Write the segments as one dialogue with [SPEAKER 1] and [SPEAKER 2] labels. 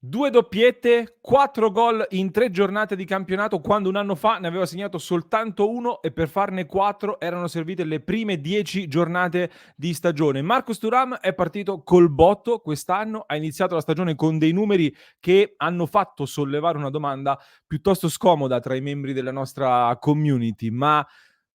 [SPEAKER 1] 2 doppiette, 4 gol in 3 giornate di campionato, quando un anno fa ne aveva segnato soltanto 1 e per farne 4 erano servite le prime 10 giornate di stagione. Marcus Thuram è partito col botto quest'anno, ha iniziato la stagione con dei numeri che hanno fatto sollevare una domanda piuttosto scomoda tra i membri della nostra community, ma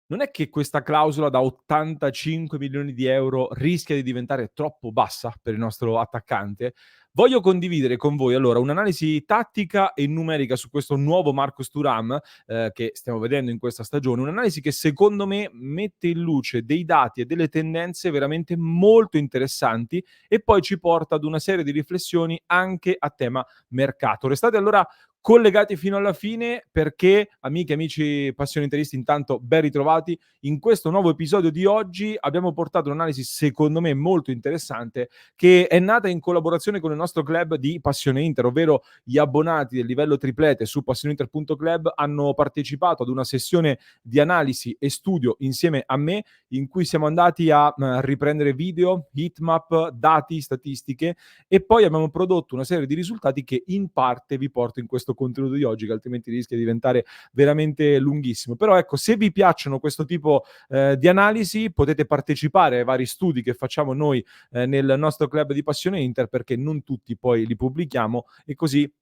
[SPEAKER 1] non è che questa clausola da 85 milioni di euro rischia di diventare troppo bassa per il nostro attaccante? Voglio condividere con voi allora un'analisi tattica e numerica su questo nuovo Marcus Thuram che stiamo vedendo in questa stagione, un'analisi che secondo me mette in luce dei dati e delle tendenze veramente molto interessanti e poi ci porta ad una serie di riflessioni anche a tema mercato. Restate allora collegati fino alla fine perché, amiche e amici passioniteristi, intanto ben ritrovati. In questo nuovo episodio di oggi abbiamo portato un'analisi secondo me molto interessante che è nata in collaborazione con il nostro club di Passione Inter, ovvero gli abbonati del livello triplete su passioneinter.club hanno partecipato ad una sessione di analisi e studio insieme a me in cui siamo andati a riprendere video, heatmap, dati, statistiche e poi abbiamo prodotto una serie di risultati che in parte vi porto in questo contenuto di oggi, che altrimenti rischia di diventare veramente lunghissimo. Però ecco, se vi piacciono questo tipo di analisi, potete partecipare ai vari studi che facciamo noi nel nostro club di Passione Inter, perché non tutti poi li pubblichiamo e così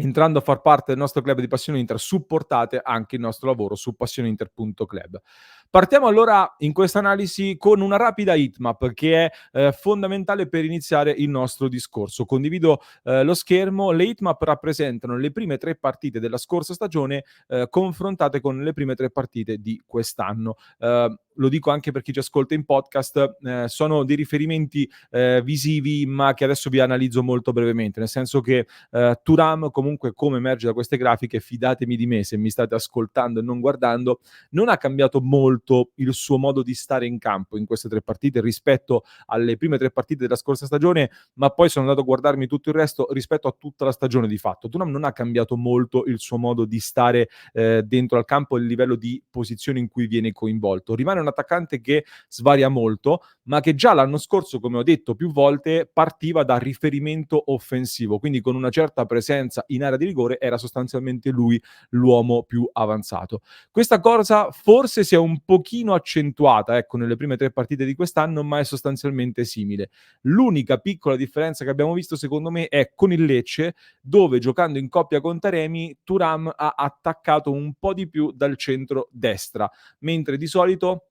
[SPEAKER 1] entrando a far parte del nostro club di Passione Inter, supportate anche il nostro lavoro su passioneinter.club. Partiamo allora in questa analisi con una rapida heatmap che è fondamentale per iniziare il nostro discorso. Condivido lo schermo. Le heatmap rappresentano le prime 3 partite della scorsa stagione confrontate con le prime 3 partite di quest'anno. Lo dico anche per chi ci ascolta in podcast, sono dei riferimenti visivi, ma che adesso vi analizzo molto brevemente, nel senso che Thuram comunque, come emerge da queste grafiche, fidatemi di me se mi state ascoltando e non guardando, non ha cambiato molto il suo modo di stare in campo in queste 3 partite rispetto alle prime 3 partite della scorsa stagione, ma poi sono andato a guardarmi tutto il resto rispetto a tutta la stagione di fatto. Thuram non ha cambiato molto il suo modo di stare dentro al campo e il livello di posizione in cui viene coinvolto. Rimane un attaccante che svaria molto, ma che già l'anno scorso, come ho detto più volte, partiva da riferimento offensivo, quindi con una certa presenza in area di rigore era sostanzialmente lui l'uomo più avanzato. Questa cosa forse si è un pochino accentuata, ecco, nelle prime 3 partite di quest'anno, ma è sostanzialmente simile. L'unica piccola differenza che abbiamo visto, secondo me, è con il Lecce, dove giocando in coppia con Taremi, Thuram ha attaccato un po' di più dal centro-destra, mentre di solito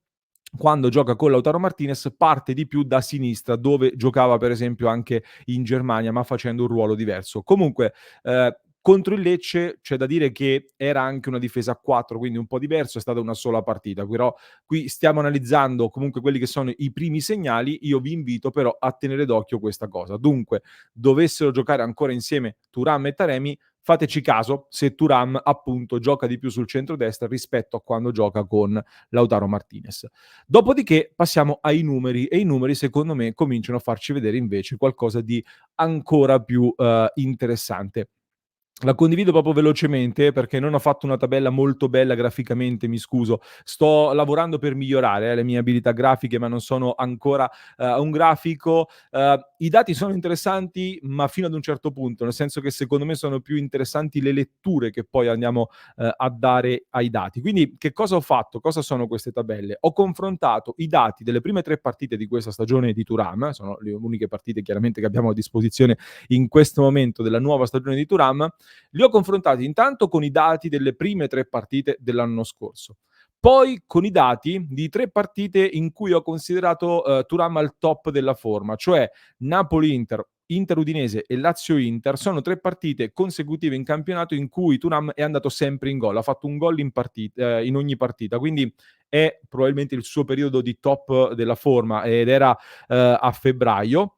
[SPEAKER 1] quando gioca con Lautaro Martinez parte di più da sinistra, dove giocava per esempio anche in Germania, ma facendo un ruolo diverso. Comunque, contro il Lecce c'è da dire che era anche una difesa a 4, quindi un po' diverso, è stata una sola partita. Però qui stiamo analizzando comunque quelli che sono i primi segnali, io vi invito però a tenere d'occhio questa cosa. Dunque, dovessero giocare ancora insieme Thuram e Taremi, fateci caso se Thuram appunto gioca di più sul centro-destra rispetto a quando gioca con Lautaro Martinez. Dopodiché passiamo ai numeri e i numeri secondo me cominciano a farci vedere invece qualcosa di ancora più interessante. La condivido proprio velocemente perché non ho fatto una tabella molto bella graficamente, mi scuso. Sto lavorando per migliorare le mie abilità grafiche, ma non sono ancora un grafico. I dati sono interessanti, ma fino ad un certo punto, nel senso che secondo me sono più interessanti le letture che poi andiamo a dare ai dati. Quindi che cosa ho fatto? Cosa sono queste tabelle? Ho confrontato i dati delle prime 3 partite di questa stagione di Thuram, sono le uniche partite chiaramente che abbiamo a disposizione in questo momento della nuova stagione di Thuram, li ho confrontati intanto con i dati delle prime 3 partite dell'anno scorso, poi con i dati di 3 partite in cui ho considerato, Thuram al top della forma, cioè Napoli-Inter, Inter-Udinese e Lazio-Inter. Sono 3 partite consecutive in campionato in cui Thuram è andato sempre in gol, ha fatto un gol in ogni partita, quindi è probabilmente il suo periodo di top della forma ed era, a febbraio.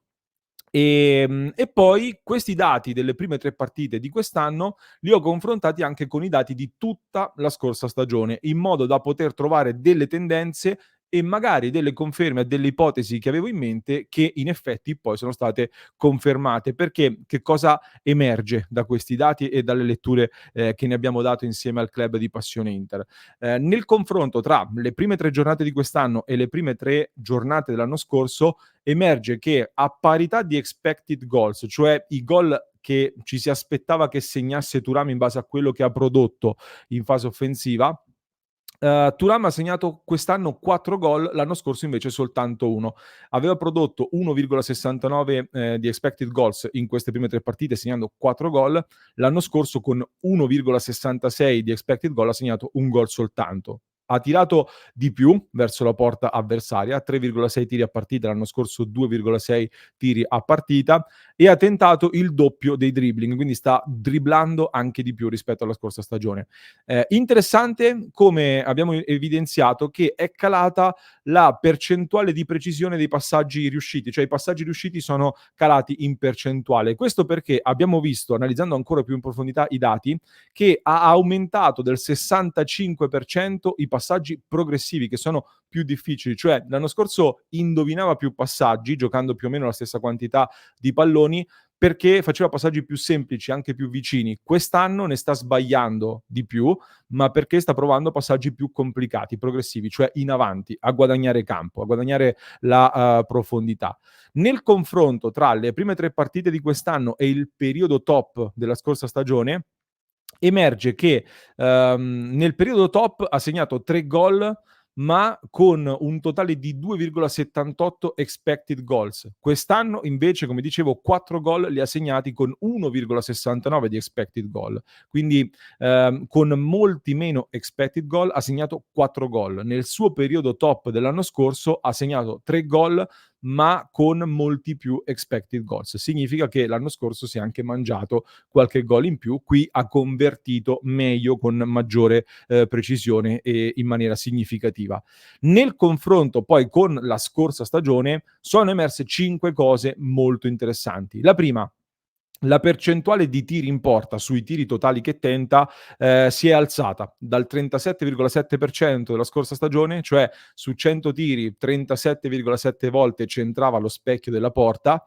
[SPEAKER 1] E poi questi dati delle prime 3 partite di quest'anno li ho confrontati anche con i dati di tutta la scorsa stagione, in modo da poter trovare delle tendenze e magari delle conferme a delle ipotesi che avevo in mente che in effetti poi sono state confermate. Perché che cosa emerge da questi dati e dalle letture, che ne abbiamo dato insieme al club di Passione Inter? Nel confronto tra le prime 3 giornate di quest'anno e le prime 3 giornate dell'anno scorso, emerge che a parità di expected goals, cioè i gol che ci si aspettava che segnasse Thuram in base a quello che ha prodotto in fase offensiva. Thuram ha segnato quest'anno 4 gol, l'anno scorso invece soltanto 1. Aveva prodotto 1,69 di expected goals in queste prime 3 partite segnando 4 gol, l'anno scorso con 1,66 di expected goal ha segnato 1 gol soltanto. Ha tirato di più verso la porta avversaria, 3,6 tiri a partita, l'anno scorso 2,6 tiri a partita, e ha tentato il doppio dei dribbling, quindi sta dribblando anche di più rispetto alla scorsa stagione. Interessante come abbiamo evidenziato che è calata la percentuale di precisione dei passaggi riusciti, cioè i passaggi riusciti sono calati in percentuale. Questo perché abbiamo visto, analizzando ancora più in profondità i dati, che ha aumentato del 65% i passaggi progressivi, che sono più difficili, cioè l'anno scorso indovinava più passaggi, giocando più o meno la stessa quantità di palloni, perché faceva passaggi più semplici, anche più vicini. Quest'anno ne sta sbagliando di più, ma perché sta provando passaggi più complicati, progressivi, cioè in avanti, a guadagnare campo, a guadagnare la profondità. Nel confronto tra le prime 3 partite di quest'anno e il periodo top della scorsa stagione, emerge che nel periodo top ha segnato 3 gol, ma con un totale di 2,78 expected goals. Quest'anno invece, come dicevo, 4 gol li ha segnati con 1,69 di expected goal. Quindi con molti meno expected goal ha segnato 4 gol. Nel suo periodo top dell'anno scorso ha segnato 3 gol, ma con molti più expected goals. Significa che l'anno scorso si è anche mangiato qualche gol in più, qui ha convertito meglio, con maggiore precisione e in maniera significativa. Nel confronto poi con la scorsa stagione sono emerse 5 cose molto interessanti. La prima: la percentuale di tiri in porta sui tiri totali che tenta si è alzata dal 37,7% della scorsa stagione, cioè su 100 tiri 37,7 volte centrava lo specchio della porta.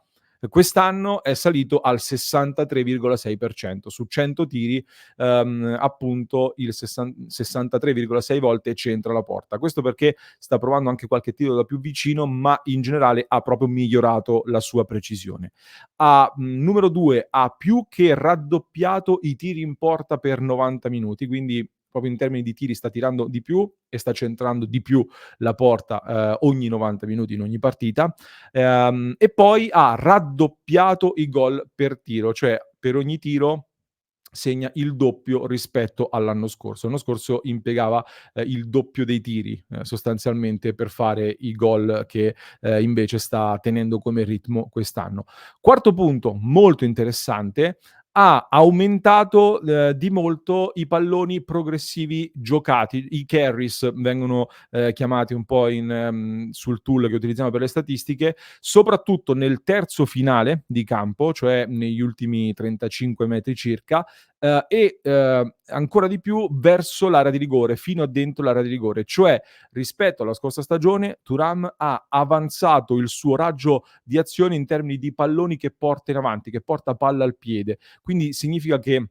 [SPEAKER 1] Quest'anno è salito al 63,6%. Su 100 tiri, appunto, il 63,6 volte centra la porta. Questo perché sta provando anche qualche tiro da più vicino, ma in generale ha proprio migliorato la sua precisione. Numero 2, ha più che raddoppiato i tiri in porta per 90 minuti, quindi proprio in termini di tiri sta tirando di più e sta centrando di più la porta ogni 90 minuti in ogni partita. E poi ha raddoppiato i gol per tiro, cioè per ogni tiro segna il doppio rispetto all'anno scorso. L'anno scorso impiegava il doppio dei tiri sostanzialmente per fare i gol che invece sta tenendo come ritmo quest'anno. Quarto punto, molto interessante: ha aumentato di molto i palloni progressivi giocati, i carries vengono chiamati un po' sul tool che utilizziamo per le statistiche, soprattutto nel terzo finale di campo, cioè negli ultimi 35 metri circa, ancora di più verso l'area di rigore, fino a dentro l'area di rigore. Cioè, rispetto alla scorsa stagione, Thuram ha avanzato il suo raggio di azione in termini di palloni che porta in avanti, che porta palla al piede. Quindi significa che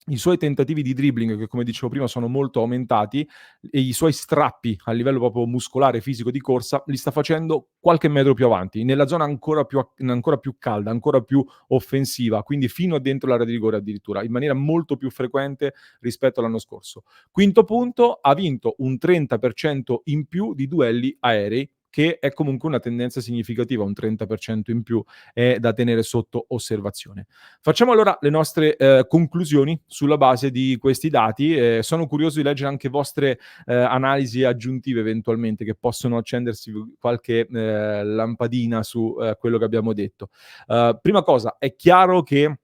[SPEAKER 1] i suoi tentativi di dribbling, che come dicevo prima sono molto aumentati, e i suoi strappi a livello proprio muscolare, fisico, di corsa, li sta facendo qualche metro più avanti, nella zona ancora più calda, ancora più offensiva, quindi fino a dentro l'area di rigore addirittura, in maniera molto più frequente rispetto all'anno scorso. Quinto punto: ha vinto un 30% in più di duelli aerei, che è comunque una tendenza significativa. Un 30% in più è da tenere sotto osservazione. Facciamo allora le nostre conclusioni sulla base di questi dati. Sono curioso di leggere anche vostre analisi aggiuntive, eventualmente, che possono accendersi qualche lampadina su quello che abbiamo detto. Prima cosa, è chiaro che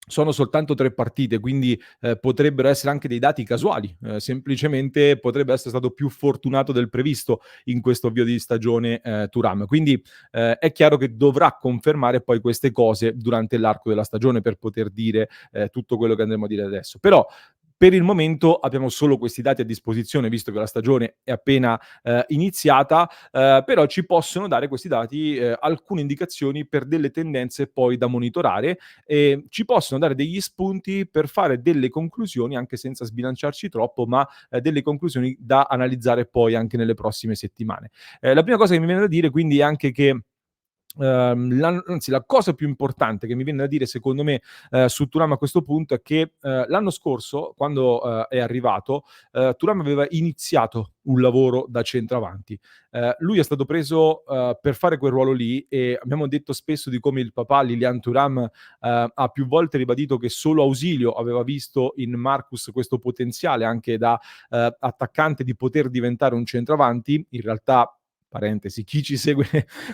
[SPEAKER 1] sono soltanto 3 partite, quindi potrebbero essere anche dei dati casuali. Semplicemente potrebbe essere stato più fortunato del previsto in questo avvio di stagione Thuram. Quindi è chiaro che dovrà confermare poi queste cose durante l'arco della stagione per poter dire tutto quello che andremo a dire adesso. Però per il momento abbiamo solo questi dati a disposizione, visto che la stagione è appena iniziata, però ci possono dare questi dati alcune indicazioni per delle tendenze poi da monitorare, e ci possono dare degli spunti per fare delle conclusioni, anche senza sbilanciarci troppo, ma delle conclusioni da analizzare poi anche nelle prossime settimane. La prima cosa che mi viene da dire quindi è anche che anzi la cosa più importante che mi viene da dire secondo me, su Thuram a questo punto è che, l'anno scorso quando, è arrivato, Thuram aveva iniziato un lavoro da centravanti. Lui è stato preso, per fare quel ruolo lì e abbiamo detto spesso di come il papà Lilian Thuram, ha più volte ribadito che solo Ausilio aveva visto in Marcus questo potenziale anche da, attaccante di poter diventare un centravanti. In realtà, parentesi, chi ci segue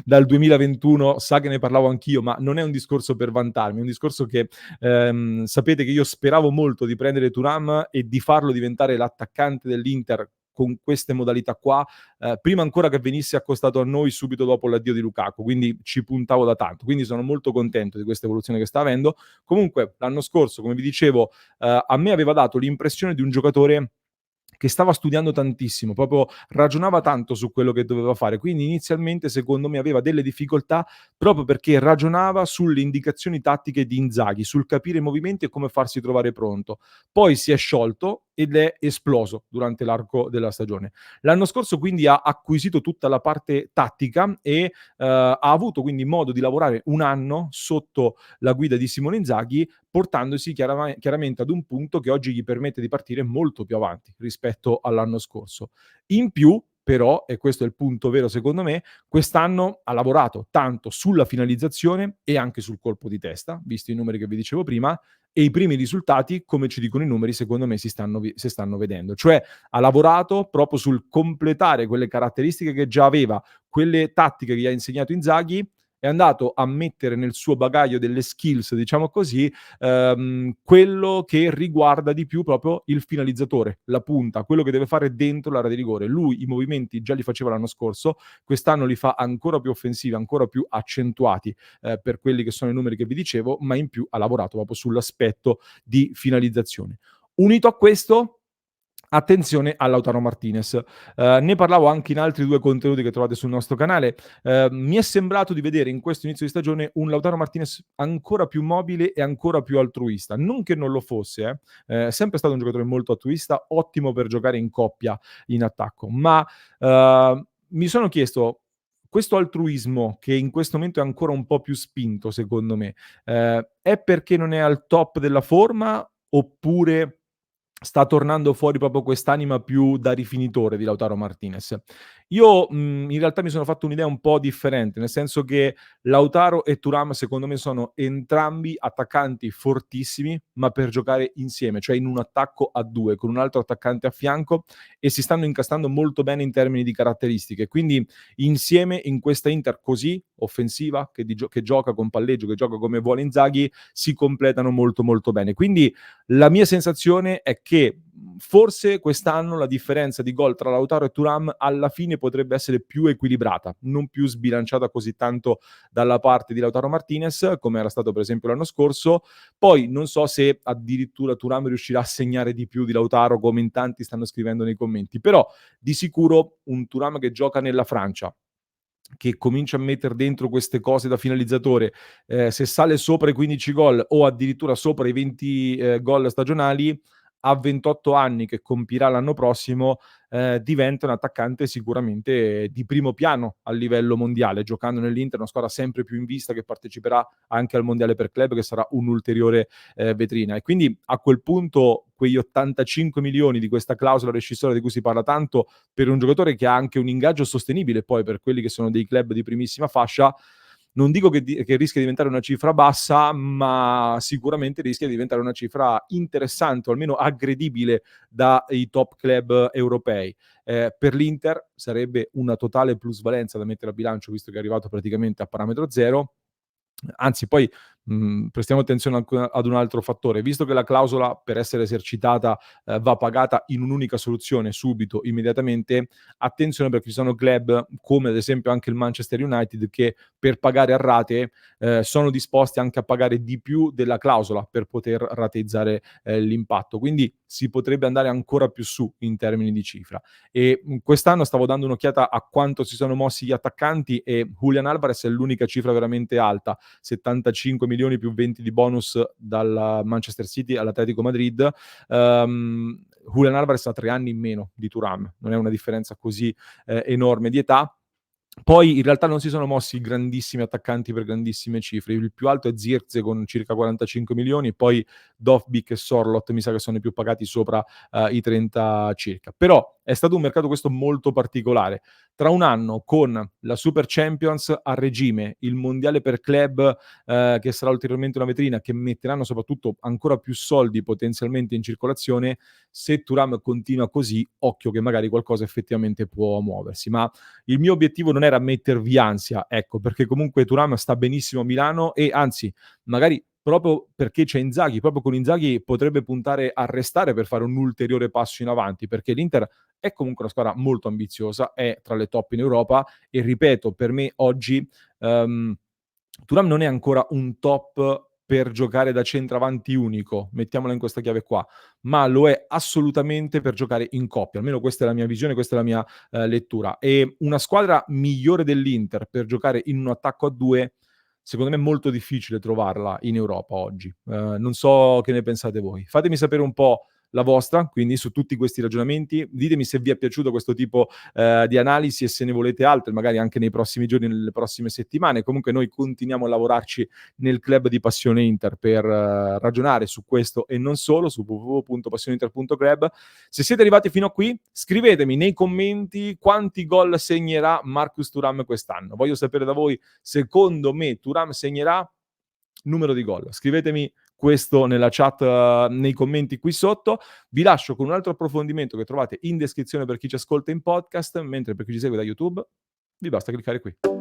[SPEAKER 1] dal 2021 sa che ne parlavo anch'io, ma non è un discorso per vantarmi, è un discorso che sapete che io speravo molto di prendere Thuram e di farlo diventare l'attaccante dell'Inter con queste modalità qua, prima ancora che venisse accostato a noi subito dopo l'addio di Lukaku, quindi ci puntavo da tanto. Quindi sono molto contento di questa evoluzione che sta avendo. Comunque l'anno scorso, come vi dicevo, a me aveva dato l'impressione di un giocatore che stava studiando tantissimo, proprio ragionava tanto su quello che doveva fare. Quindi inizialmente secondo me aveva delle difficoltà proprio perché ragionava sulle indicazioni tattiche di Inzaghi, sul capire i movimenti e come farsi trovare pronto. Poi si è sciolto ed è esploso durante l'arco della stagione. L'anno scorso quindi ha acquisito tutta la parte tattica e ha avuto quindi modo di lavorare un anno sotto la guida di Simone Inzaghi, portandosi chiaramente ad un punto che oggi gli permette di partire molto più avanti rispetto all'anno scorso. In più, però, e questo è il punto vero secondo me, quest'anno ha lavorato tanto sulla finalizzazione e anche sul colpo di testa, visto i numeri che vi dicevo prima, e i primi risultati, come ci dicono i numeri, secondo me si stanno vedendo. Cioè ha lavorato proprio sul completare quelle caratteristiche che già aveva, quelle tattiche che gli ha insegnato Inzaghi, è andato a mettere nel suo bagaglio delle skills, diciamo così, quello che riguarda di più proprio il finalizzatore, la punta, quello che deve fare dentro l'area di rigore. Lui i movimenti già li faceva l'anno scorso, quest'anno li fa ancora più offensivi, ancora più accentuati, per quelli che sono i numeri che vi dicevo, ma in più ha lavorato proprio sull'aspetto di finalizzazione. Unito a questo, attenzione a Lautaro Martinez. Ne parlavo anche in altri 2 contenuti che trovate sul nostro canale. Mi è sembrato di vedere in questo inizio di stagione un Lautaro Martinez ancora più mobile e ancora più altruista. Non che non lo fosse, è sempre stato un giocatore molto altruista, ottimo per giocare in coppia in attacco, ma, mi sono chiesto: questo altruismo che in questo momento è ancora un po' più spinto secondo me, è perché non è al top della forma oppure sta tornando fuori proprio quest'anima più da rifinitore di Lautaro Martinez. Io, in realtà mi sono fatto un'idea un po' differente, nel senso che Lautaro e Thuram secondo me sono entrambi attaccanti fortissimi, ma per giocare insieme, cioè in un attacco a 2 con un altro attaccante a fianco e si stanno incastrando molto bene in termini di caratteristiche. Quindi insieme in questa Inter così offensiva, che gioca con palleggio, che gioca come vuole Inzaghi, si completano molto, molto bene. Quindi la mia sensazione è che, forse quest'anno la differenza di gol tra Lautaro e Thuram alla fine potrebbe essere più equilibrata, non più sbilanciata così tanto dalla parte di Lautaro Martinez, come era stato per esempio l'anno scorso. Poi non so se addirittura Thuram riuscirà a segnare di più di Lautaro, come in tanti stanno scrivendo nei commenti, però di sicuro un Thuram che gioca nella Francia, che comincia a metter dentro queste cose da finalizzatore, se sale sopra i 15 gol o addirittura sopra i 20, gol stagionali, a 28 anni che compirà l'anno prossimo, diventa un attaccante sicuramente di primo piano a livello mondiale, giocando nell'Inter, una squadra sempre più in vista che parteciperà anche al mondiale per club, che sarà un'ulteriore, vetrina. E quindi a quel punto quegli 85 milioni di questa clausola rescissoria di cui si parla tanto, per un giocatore che ha anche un ingaggio sostenibile poi per quelli che sono dei club di primissima fascia, non dico che rischia di diventare una cifra bassa, ma sicuramente rischia di diventare una cifra interessante o almeno aggredibile dai top club europei. Per l'Inter sarebbe una totale plusvalenza da mettere a bilancio, visto che è arrivato praticamente a parametro zero. Anzi, poi, prestiamo attenzione anche ad un altro fattore: visto che la clausola per essere esercitata, va pagata in un'unica soluzione subito, immediatamente, attenzione perché ci sono club, come ad esempio anche il Manchester United, che per pagare a rate, sono disposti anche a pagare di più della clausola per poter rateizzare, l'impatto. Quindi si potrebbe andare ancora più su in termini di cifra. E, quest'anno stavo dando un'occhiata a quanto si sono mossi gli attaccanti e Julian Alvarez è l'unica cifra veramente alta, 75 milioni più 20 di bonus dal Manchester City all'Atletico Madrid. Julian Alvarez ha 3 anni in meno di Thuram, non è una differenza così enorme di età. Poi in realtà non si sono mossi grandissimi attaccanti per grandissime cifre. Il più alto è Zirkzee con circa 45 milioni, poi Dovbyk e Sorloth mi sa che sono i più pagati sopra i 30 circa. Però è stato un mercato questo molto particolare. Tra un anno con la Super Champions a regime, il mondiale per club che sarà ulteriormente una vetrina, che metteranno soprattutto ancora più soldi potenzialmente in circolazione, se Thuram continua così, occhio che magari qualcosa effettivamente può muoversi. Ma il mio obiettivo non era mettervi ansia, ecco, perché comunque Thuram sta benissimo a Milano e anzi, magari proprio perché c'è Inzaghi, proprio con Inzaghi potrebbe puntare a restare per fare un ulteriore passo in avanti, perché l'Inter è comunque una squadra molto ambiziosa, è tra le top in Europa e ripeto, per me oggi Thuram non è ancora un top per giocare da centravanti unico, mettiamola in questa chiave qua, ma lo è assolutamente per giocare in coppia, almeno questa è la mia visione, questa è la mia lettura. E una squadra migliore dell'Inter per giocare in un attacco a 2, secondo me è molto difficile trovarla in Europa oggi. Non so che ne pensate voi. Fatemi sapere un po' la vostra, quindi su tutti questi ragionamenti. Ditemi se vi è piaciuto questo tipo di analisi e se ne volete altre, magari anche nei prossimi giorni, nelle prossime settimane. Comunque noi continuiamo a lavorarci nel club di Passione Inter per ragionare su questo e non solo, su www.passioneinter.club. Se siete arrivati fino a qui, scrivetemi nei commenti quanti gol segnerà Marcus Thuram quest'anno. Voglio sapere da voi, secondo me Thuram segnerà numero di gol. Scrivetemi questo nella chat, nei commenti qui sotto. Vi lascio con un altro approfondimento che trovate in descrizione per chi ci ascolta in podcast, mentre per chi ci segue da YouTube vi basta cliccare qui.